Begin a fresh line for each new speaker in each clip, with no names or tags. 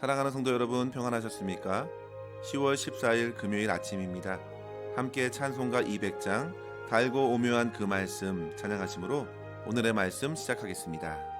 사랑하는 성도 여러분, 평안하셨습니까? 10월 14일 금요일 아침입니다. 함께 찬송가 200장 달고 오묘한 그 말씀 찬양하심으로 오늘의 말씀 시작하겠습니다.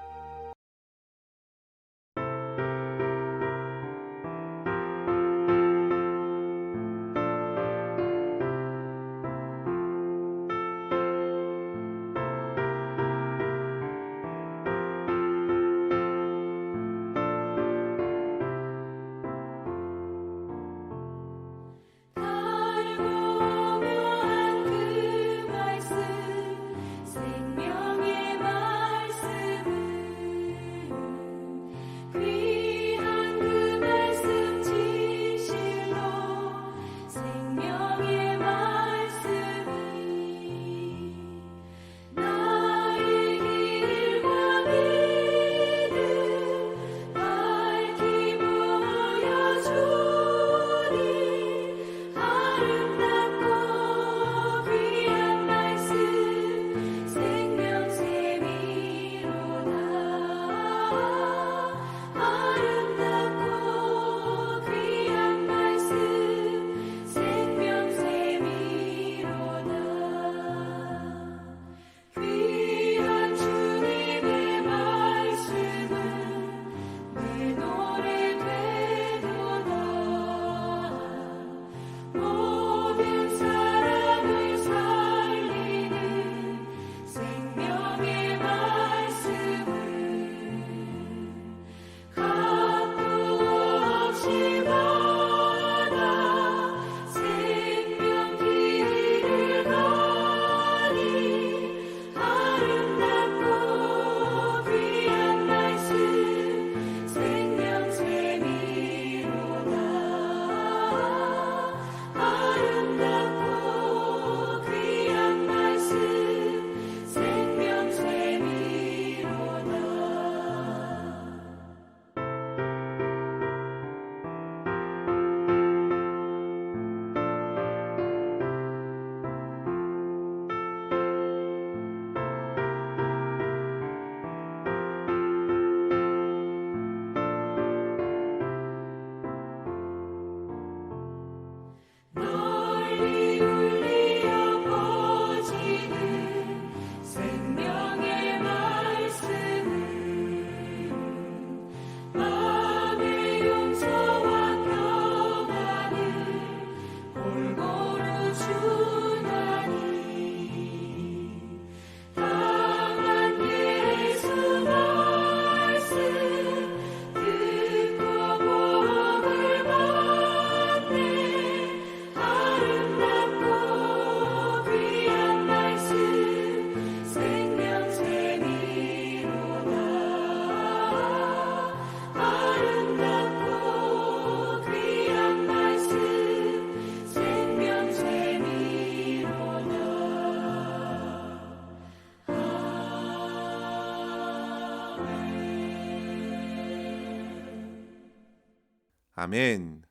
아멘.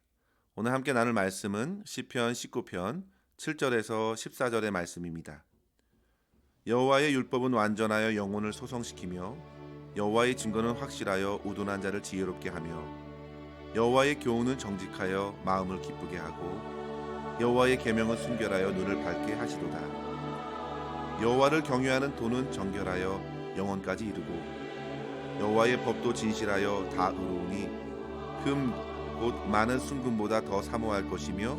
오늘 함께 나눌 말씀은 시편 19편 7절에서 14절의 말씀입니다. 여호와의 율법은 완전하여 영혼을 소성시키며 여호와의 증거는 확실하여 우둔한 자를 지혜롭게 하며 여호와의 교훈은 정직하여 마음을 기쁘게 하고 여호와의 계명은 순결하여 눈을 밝게 하시도다. 여호와를 경외하는 도는 정결하여 영혼까지 이르고 여호와의 법도 진실하여 다 의로우니 금 곧 많은 순금보다 더 사모할 것이며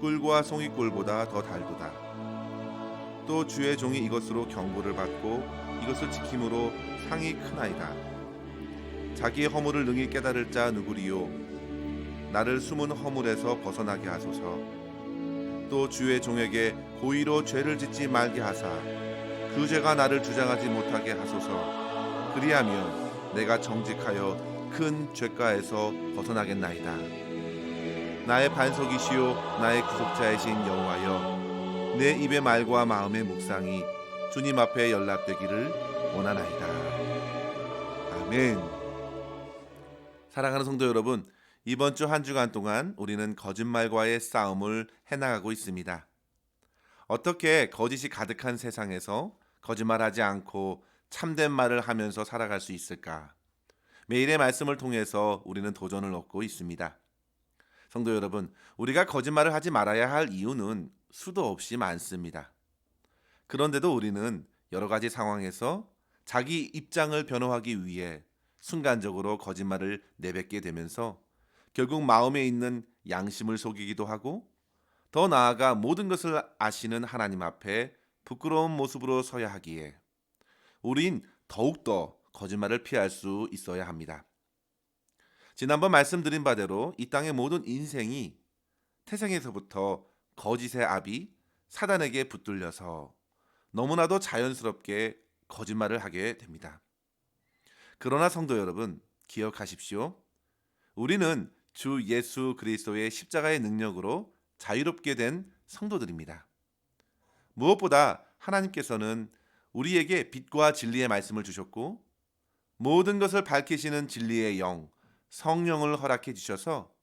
꿀과 송이꿀보다 더 달도다. 또 주의 종이 이것으로 경고를 받고 이것을 지킴으로 상이 크나이다. 자기의 허물을 능히 깨달을 자 누구리요? 나를 숨은 허물에서 벗어나게 하소서. 또 주의 종에게 고의로 죄를 짓지 말게 하사 그 죄가 나를 주장하지 못하게 하소서. 그리하면 내가 정직하여 큰 죄가에서 벗어나겠나이다. 나의 반석이시요 나의 구속자이신 여호와여, 내 입의 말과 마음의 묵상이 주님 앞에 연락되기를 원하나이다. 아멘. 사랑하는 성도 여러분, 이번 주 한 주간 동안 우리는 거짓말과의 싸움을 해나가고 있습니다. 어떻게 거짓이 가득한 세상에서 거짓말하지 않고 참된 말을 하면서 살아갈 수 있을까? 매일의 말씀을 통해서 우리는 도전을 얻고 있습니다. 성도 여러분, 우리가 거짓말을 하지 말아야 할 이유는 수도 없이 많습니다. 그런데도 우리는 여러 가지 상황에서 자기 입장을 변호하기 위해 순간적으로 거짓말을 내뱉게 되면서 결국 마음에 있는 양심을 속이기도 하고 더 나아가 모든 것을 아시는 하나님 앞에 부끄러운 모습으로 서야 하기에 우린 더욱더 거짓말을 피할 수 있어야 합니다. 지난번 말씀드린 바대로 이 땅의 모든 인생이 태생에서부터 거짓의 압이 사단에게 붙들려서 너무나도 자연스럽게 거짓말을 하게 됩니다. 그러나 성도 여러분, 기억하십시오. 우리는 주 예수 그리스도의 십자가의 능력으로 자유롭게 된 성도들입니다. 무엇보다 하나님께서는 우리에게 빛과 진리의 말씀을 주셨고 모든 것을 밝히시는 진리의 영, 성령을 허락해 주셔서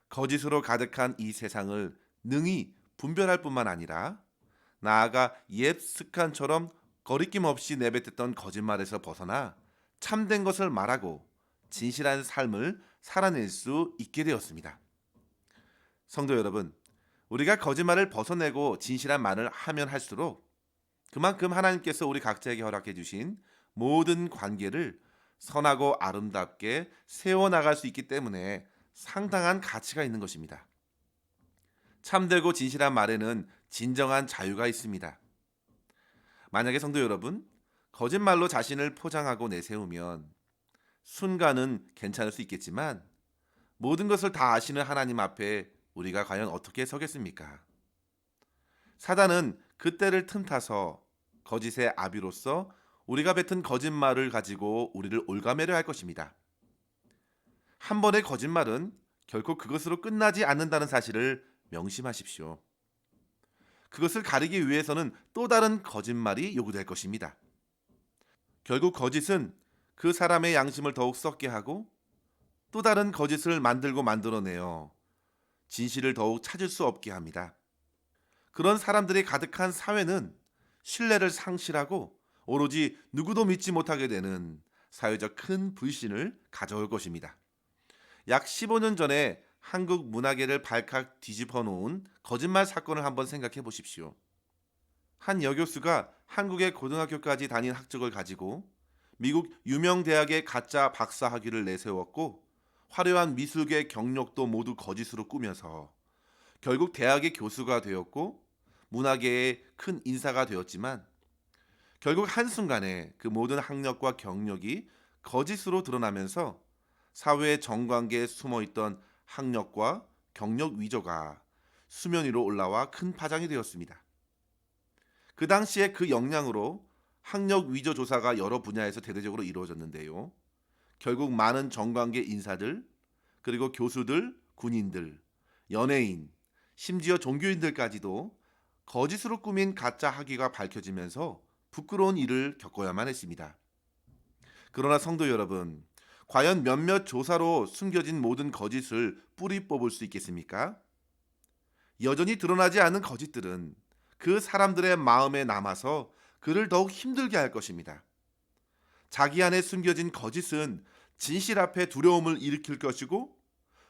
거짓으로 가득한 이 세상을 능히 분별할 뿐만 아니라 나아가 옛 습관처럼 거리낌 없이 내뱉었던 거짓말에서 벗어나 참된 것을 말하고 진실한 삶을 살아낼 수 있게 되었습니다. 성도 여러분, 우리가 거짓말을 벗어내고 진실한 말을 하면 할수록 그만큼 하나님께서 우리 각자에게 허락해 주신 모든 관계를 선하고 아름답게 세워나갈 수 있기 때문에 상당한 가치가 있는 것입니다. 참되고 진실한 말에는 진정한 자유가 있습니다. 만약에 성도 여러분, 거짓말로 자신을 포장하고 내세우면 순간은 괜찮을 수 있겠지만 모든 것을 다 아시는 하나님 앞에 우리가 과연 어떻게 서겠습니까? 사단은 그때를 틈타서 거짓의 아비로서 우리가 뱉은 거짓말을 가지고 우리를 올가매려 할 것입니다. 한 번의 거짓말은 결코 그것으로 끝나지 않는다는 사실을 명심하십시오. 그것을 가리기 위해서는 또 다른 거짓말이 요구될 것입니다. 결국 거짓은 그 사람의 양심을 더욱 썩게 하고 또 다른 거짓을 만들어내어 진실을 더욱 찾을 수 없게 합니다. 그런 사람들이 가득한 사회는 신뢰를 상실하고 오로지 누구도 믿지 못하게 되는 사회적 큰 불신을 가져올 것입니다. 약 15년 전에 한국 문화계를 발칵 뒤집어 놓은 거짓말 사건을 한번 생각해 보십시오. 한 여교수가 한국의 고등학교까지 다닌 학적을 가지고 미국 유명 대학의 가짜 박사 학위를 내세웠고 화려한 미술계 경력도 모두 거짓으로 꾸며서 결국 대학의 교수가 되었고 문화계의 큰 인사가 되었지만 결국 한순간에 그 모든 학력과 경력이 거짓으로 드러나면서 사회의 정관계에 숨어있던 학력과 경력 위조가 수면 위로 올라와 큰 파장이 되었습니다. 그 당시에 그 역량으로 학력 위조 조사가 여러 분야에서 대대적으로 이루어졌는데요. 결국 많은 정관계 인사들, 그리고 교수들, 군인들, 연예인, 심지어 종교인들까지도 거짓으로 꾸민 가짜 학위가 밝혀지면서 부끄러운 일을 겪어야만 했습니다. 그러나 성도 여러분, 과연 몇몇 조사로 숨겨진 모든 거짓을 뿌리 뽑을 수 있겠습니까? 여전히 드러나지 않은 거짓들은 그 사람들의 마음에 남아서 그를 더욱 힘들게 할 것입니다. 자기 안에 숨겨진 거짓은 진실 앞에 두려움을 일으킬 것이고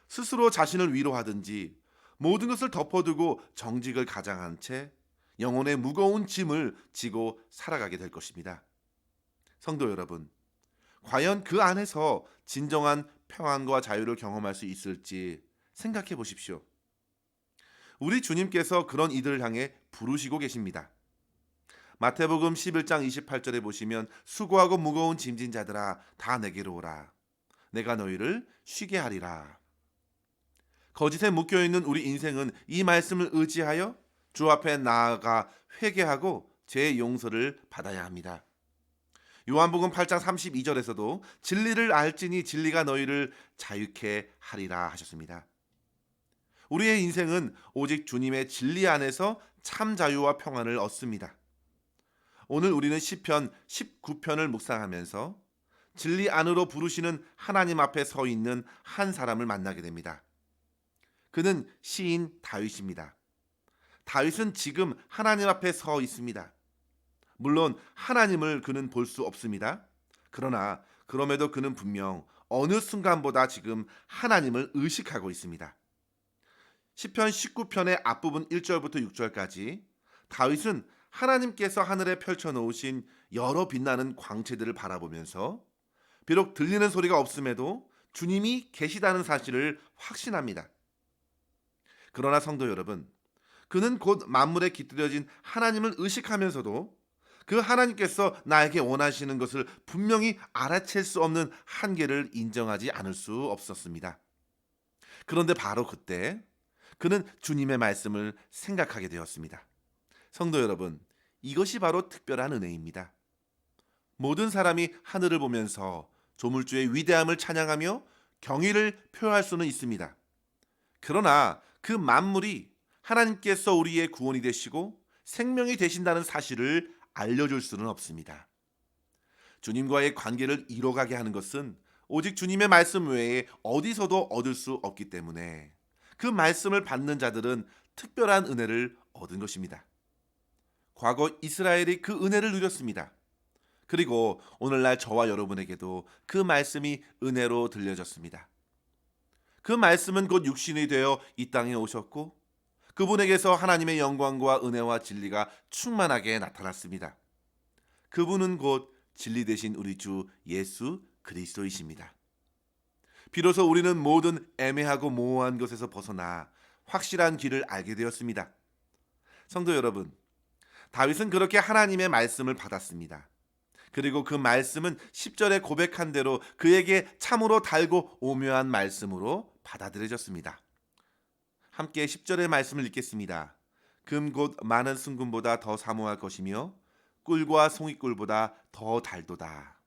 스스로 자신을 위로하든지 모든 것을 덮어두고 정직을 가장한 채 영혼의 무거운 짐을 지고 살아가게 될 것입니다. 성도 여러분, 과연 그 안에서 진정한 평안과 자유를 경험할 수 있을지 생각해 보십시오. 우리 주님께서 그런 이들을 향해 부르시고 계십니다. 마태복음 11장 28절에 보시면 수고하고 무거운 짐진 자들아 다 내게로 오라. 내가 너희를 쉬게 하리라. 거짓에 묶여있는 우리 인생은 이 말씀을 의지하여 주 앞에 나아가 회개하고 죄의 용서를 받아야 합니다. 요한복음 8장 32절에서도 진리를 알지니 진리가 너희를 자유케 하리라 하셨습니다. 우리의 인생은 오직 주님의 진리 안에서 참 자유와 평안을 얻습니다. 오늘 우리는 시편 19편을 묵상하면서 진리 안으로 부르시는 하나님 앞에 서 있는 한 사람을 만나게 됩니다. 그는 시인 다윗입니다. 다윗은 지금 하나님 앞에 서 있습니다. 물론 하나님을 그는 볼 수 없습니다. 그러나 그럼에도 그는 분명 어느 순간보다 지금 하나님을 의식하고 있습니다. 시편 19편의 앞부분 1절부터 6절까지 다윗은 하나님께서 하늘에 펼쳐 놓으신 여러 빛나는 광채들을 바라보면서 비록 들리는 소리가 없음에도 주님이 계시다는 사실을 확신합니다. 그러나 성도 여러분, 그는 곧 만물에 깃들여진 하나님을 의식하면서도 그 하나님께서 나에게 원하시는 것을 분명히 알아챌 수 없는 한계를 인정하지 않을 수 없었습니다. 그런데 바로 그때 그는 주님의 말씀을 생각하게 되었습니다. 성도 여러분, 이것이 바로 특별한 은혜입니다. 모든 사람이 하늘을 보면서 조물주의 위대함을 찬양하며 경의를 표할 수는 있습니다. 그러나 그 만물이 하나님께서 우리의 구원이 되시고 생명이 되신다는 사실을 알려줄 수는 없습니다. 주님과의 관계를 이뤄가게 하는 것은 오직 주님의 말씀 외에 어디서도 얻을 수 없기 때문에 그 말씀을 받는 자들은 특별한 은혜를 얻은 것입니다. 과거 이스라엘이 그 은혜를 누렸습니다. 그리고 오늘날 저와 여러분에게도 그 말씀이 은혜로 들려졌습니다. 그 말씀은 곧 육신이 되어 이 땅에 오셨고 그분에게서 하나님의 영광과 은혜와 진리가 충만하게 나타났습니다. 그분은 곧 진리 되신 우리 주 예수 그리스도이십니다. 비로소 우리는 모든 애매하고 모호한 것에서 벗어나 확실한 길을 알게 되었습니다. 성도 여러분, 다윗은 그렇게 하나님의 말씀을 받았습니다. 그리고 그 말씀은 10절에 고백한 대로 그에게 참으로 달고 오묘한 말씀으로 받아들여졌습니다. 함께 10절의 말씀을 읽겠습니다. 금 곧 많은 순금보다 더 사모할 것이며 꿀과 송이꿀보다 더 달도다.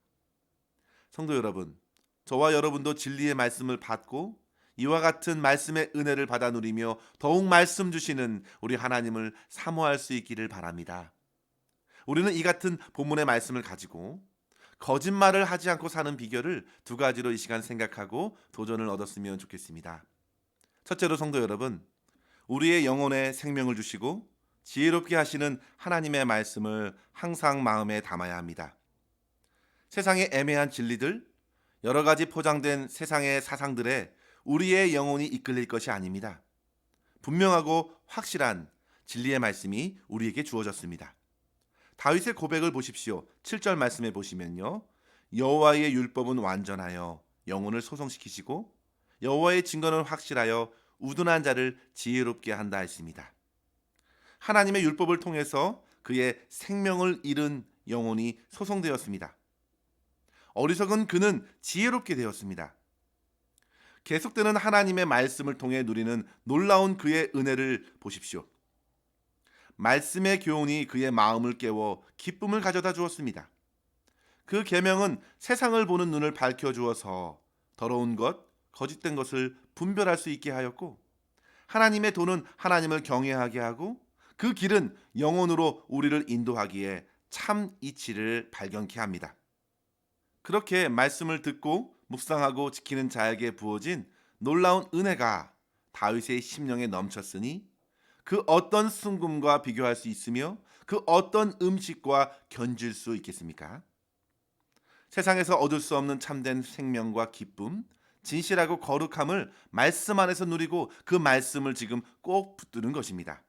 성도 여러분, 저와 여러분도 진리의 말씀을 받고 이와 같은 말씀의 은혜를 받아 누리며 더욱 말씀 주시는 우리 하나님을 사모할 수 있기를 바랍니다. 우리는 이 같은 본문의 말씀을 가지고 거짓말을 하지 않고 사는 비결을 두 가지로 이 시간 생각하고 도전을 얻었으면 좋겠습니다. 첫째로 성도 여러분, 우리의 영혼에 생명을 주시고 지혜롭게 하시는 하나님의 말씀을 항상 마음에 담아야 합니다. 세상의 애매한 진리들, 여러 가지 포장된 세상의 사상들에 우리의 영혼이 이끌릴 것이 아닙니다. 분명하고 확실한 진리의 말씀이 우리에게 주어졌습니다. 다윗의 고백을 보십시오. 7절 말씀에 보시면요. 여호와의 율법은 완전하여 영혼을 소성시키시고 여호와의 증거는 확실하여 우둔한 자를 지혜롭게 한다 했습니다. 하나님의 율법을 통해서 그의 생명을 잃은 영혼이 소성되었습니다. 어리석은 그는 지혜롭게 되었습니다. 계속되는 하나님의 말씀을 통해 누리는 놀라운 그의 은혜를 보십시오. 말씀의 교훈이 그의 마음을 깨워 기쁨을 가져다 주었습니다. 그 계명은 세상을 보는 눈을 밝혀 주어서 더러운 것, 거짓된 것을 분별할 수 있게 하였고 하나님의 도는 하나님을 경외하게 하고 그 길은 영혼으로 우리를 인도하기에 참 이치를 발견케 합니다. 그렇게 말씀을 듣고 묵상하고 지키는 자에게 부어진 놀라운 은혜가 다윗의 심령에 넘쳤으니 그 어떤 순금과 비교할 수 있으며 그 어떤 음식과 견질 수 있겠습니까? 세상에서 얻을 수 없는 참된 생명과 기쁨, 진실하고 거룩함을 말씀 안에서 누리고 그 말씀을 지금 꼭 붙드는 것입니다.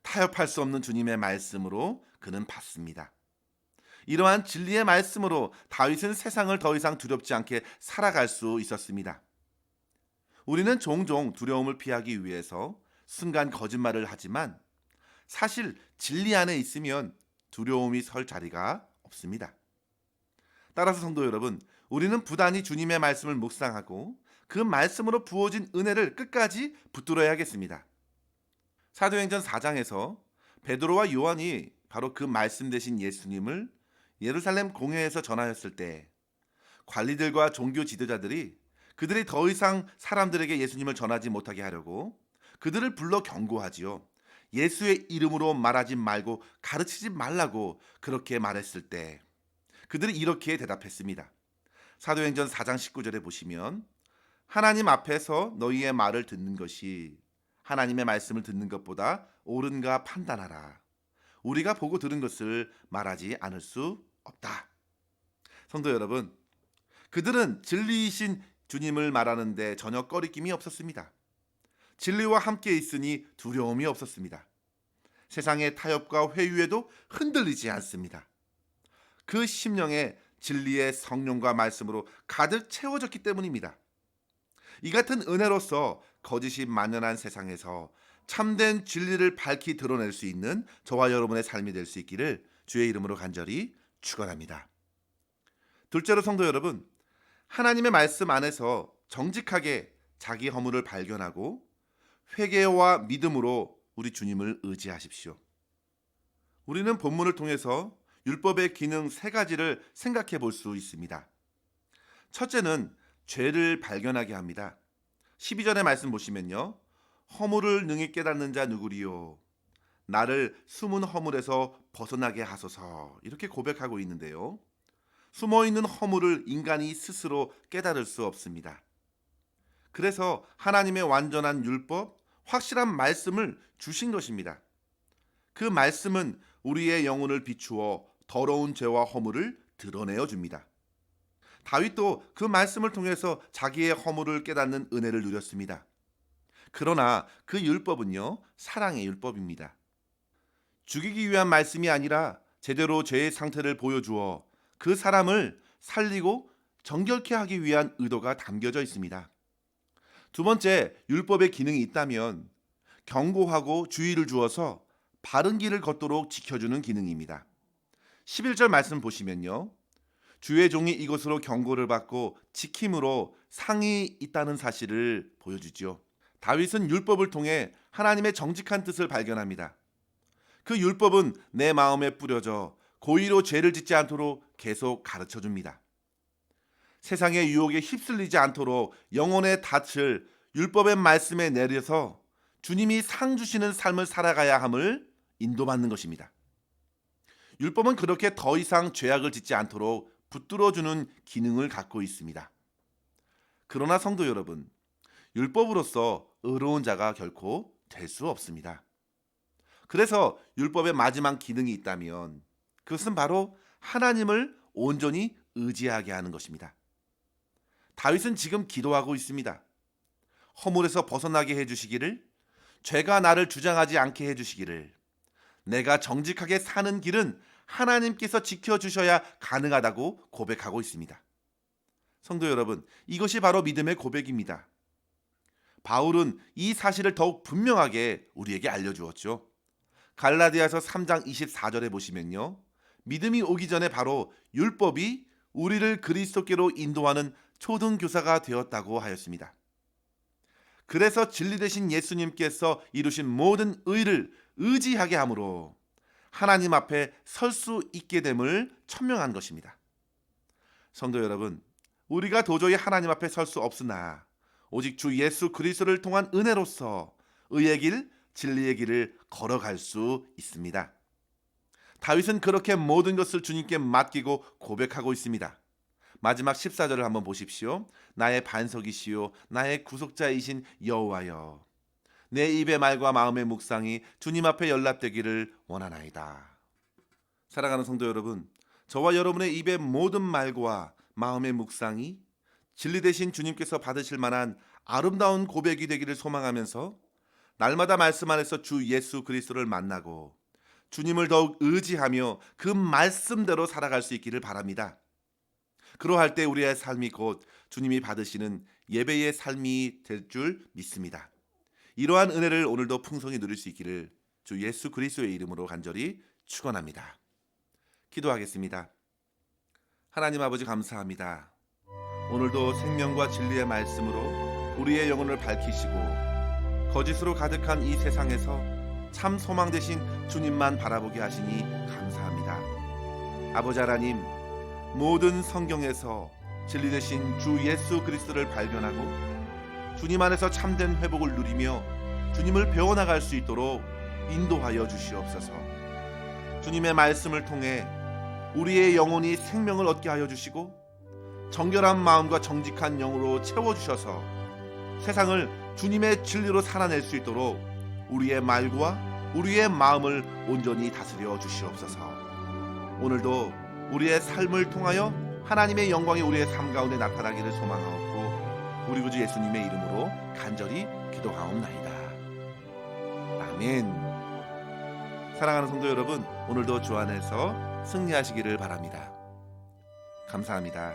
타협할 수 없는 주님의 말씀으로 그는 받습니다. 이러한 진리의 말씀으로 다윗은 세상을 더 이상 두렵지 않게 살아갈 수 있었습니다. 우리는 종종 두려움을 피하기 위해서 순간 거짓말을 하지만 사실 진리 안에 있으면 두려움이 설 자리가 없습니다. 따라서 성도 여러분, 우리는 부단히 주님의 말씀을 묵상하고 그 말씀으로 부어진 은혜를 끝까지 붙들어야겠습니다. 사도행전 4장에서 베드로와 요한이 바로 그 말씀 되신 예수님을 예루살렘 공회에서 전하였을 때 관리들과 종교 지도자들이 그들이 더 이상 사람들에게 예수님을 전하지 못하게 하려고 그들을 불러 경고하지요. 예수의 이름으로 말하지 말고 가르치지 말라고 그렇게 말했을 때 그들이 이렇게 대답했습니다. 사도행전 4장 19절에 보시면 하나님 앞에서 너희의 말을 듣는 것이 하나님의 말씀을 듣는 것보다 옳은가 판단하라. 우리가 보고 들은 것을 말하지 않을 수 없다. 성도 여러분, 그들은 진리이신 주님을 말하는데 전혀 꺼리낌이 없었습니다. 진리와 함께 있으니 두려움이 없었습니다. 세상의 타협과 회유에도 흔들리지 않습니다. 그 심령에 진리의 성령과 말씀으로 가득 채워졌기 때문입니다. 이 같은 은혜로서 거짓이 만연한 세상에서 참된 진리를 밝히 드러낼 수 있는 저와 여러분의 삶이 될 수 있기를 주의 이름으로 간절히 축원합니다. 둘째로 성도 여러분, 하나님의 말씀 안에서 정직하게 자기 허물을 발견하고 회개와 믿음으로 우리 주님을 의지하십시오. 우리는 본문을 통해서 율법의 기능 세 가지를 생각해 볼 수 있습니다. 첫째는 죄를 발견하게 합니다. 12절의 말씀 보시면요. 허물을 능히 깨닫는 자 누구리요? 나를 숨은 허물에서 벗어나게 하소서. 이렇게 고백하고 있는데요. 숨어있는 허물을 인간이 스스로 깨달을 수 없습니다. 그래서 하나님의 완전한 율법, 확실한 말씀을 주신 것입니다. 그 말씀은 우리의 영혼을 비추어 더러운 죄와 허물을 드러내어 줍니다. 다윗도 그 말씀을 통해서 자기의 허물을 깨닫는 은혜를 누렸습니다. 그러나 그 율법은요, 사랑의 율법입니다. 죽이기 위한 말씀이 아니라 제대로 죄의 상태를 보여주어 그 사람을 살리고 정결케 하기 위한 의도가 담겨져 있습니다. 두 번째, 율법의 기능이 있다면 경고하고 주의를 주어서 바른 길을 걷도록 지켜주는 기능입니다. 11절 말씀 보시면요. 주의 종이 이것으로 경고를 받고 지킴으로 상이 있다는 사실을 보여주죠. 다윗은 율법을 통해 하나님의 정직한 뜻을 발견합니다. 그 율법은 내 마음에 뿌려져 고의로 죄를 짓지 않도록 계속 가르쳐 줍니다. 세상의 유혹에 휩쓸리지 않도록 영혼의 닻을 율법의 말씀에 내려서 주님이 상 주시는 삶을 살아가야 함을 인도받는 것입니다. 율법은 그렇게 더 이상 죄악을 짓지 않도록 붙들어주는 기능을 갖고 있습니다. 그러나 성도 여러분, 율법으로서 의로운 자가 결코 될 수 없습니다. 그래서 율법의 마지막 기능이 있다면 그것은 바로 하나님을 온전히 의지하게 하는 것입니다. 다윗은 지금 기도하고 있습니다. 허물에서 벗어나게 해주시기를, 죄가 나를 주장하지 않게 해주시기를, 내가 정직하게 사는 길은 하나님께서 지켜주셔야 가능하다고 고백하고 있습니다. 성도 여러분, 이것이 바로 믿음의 고백입니다. 바울은 이 사실을 더욱 분명하게 우리에게 알려주었죠. 갈라디아서 3장 24절에 보시면요. 믿음이 오기 전에 바로 율법이 우리를 그리스도께로 인도하는 초등교사가 되었다고 하였습니다. 그래서 진리 되신 예수님께서 이루신 모든 의를 의지하게 함으로 하나님 앞에 설 수 있게 됨을 천명한 것입니다. 성도 여러분, 우리가 도저히 하나님 앞에 설 수 없으나 오직 주 예수 그리스도를 통한 은혜로서 의의 길, 진리의 길을 걸어갈 수 있습니다. 다윗은 그렇게 모든 것을 주님께 맡기고 고백하고 있습니다. 마지막 14절을 한번 보십시오. 나의 반석이시요 나의 구속자이신 여호와여, 내 입의 말과 마음의 묵상이 주님 앞에 연락되기를 원하나이다. 사랑하는 성도 여러분, 저와 여러분의 입의 모든 말과 마음의 묵상이 진리 되신 주님께서 받으실 만한 아름다운 고백이 되기를 소망하면서 날마다 말씀 안에서 주 예수 그리스도를 만나고 주님을 더욱 의지하며 그 말씀대로 살아갈 수 있기를 바랍니다. 그러할 때 우리의 삶이 곧 주님이 받으시는 예배의 삶이 될 줄 믿습니다. 이러한 은혜를 오늘도 풍성히 누릴 수 있기를 주 예수 그리스도의 이름으로 간절히 축원합니다. 기도하겠습니다. 하나님 아버지 감사합니다. 오늘도 생명과 진리의 말씀으로 우리의 영혼을 밝히시고 거짓으로 가득한 이 세상에서 참 소망 되신 주님만 바라보게 하시니 감사합니다. 아버지 하나님, 모든 성경에서 진리 되신 주 예수 그리스도를 발견하고 주님 안에서 참된 회복을 누리며 주님을 배워나갈 수 있도록 인도하여 주시옵소서. 주님의 말씀을 통해 우리의 영혼이 생명을 얻게 하여 주시고 정결한 마음과 정직한 영으로 채워주셔서 세상을 주님의 진리로 살아낼 수 있도록 우리의 말과 우리의 마음을 온전히 다스려 주시옵소서. 오늘도 우리의 삶을 통하여 하나님의 영광이 우리의 삶 가운데 나타나기를 소망하옵고 우리 구주 예수님의 이름으로 간절히 기도하옵나이다. 아멘. 사랑하는 성도 여러분, 오늘도 주 안에서 승리하시기를 바랍니다. 감사합니다.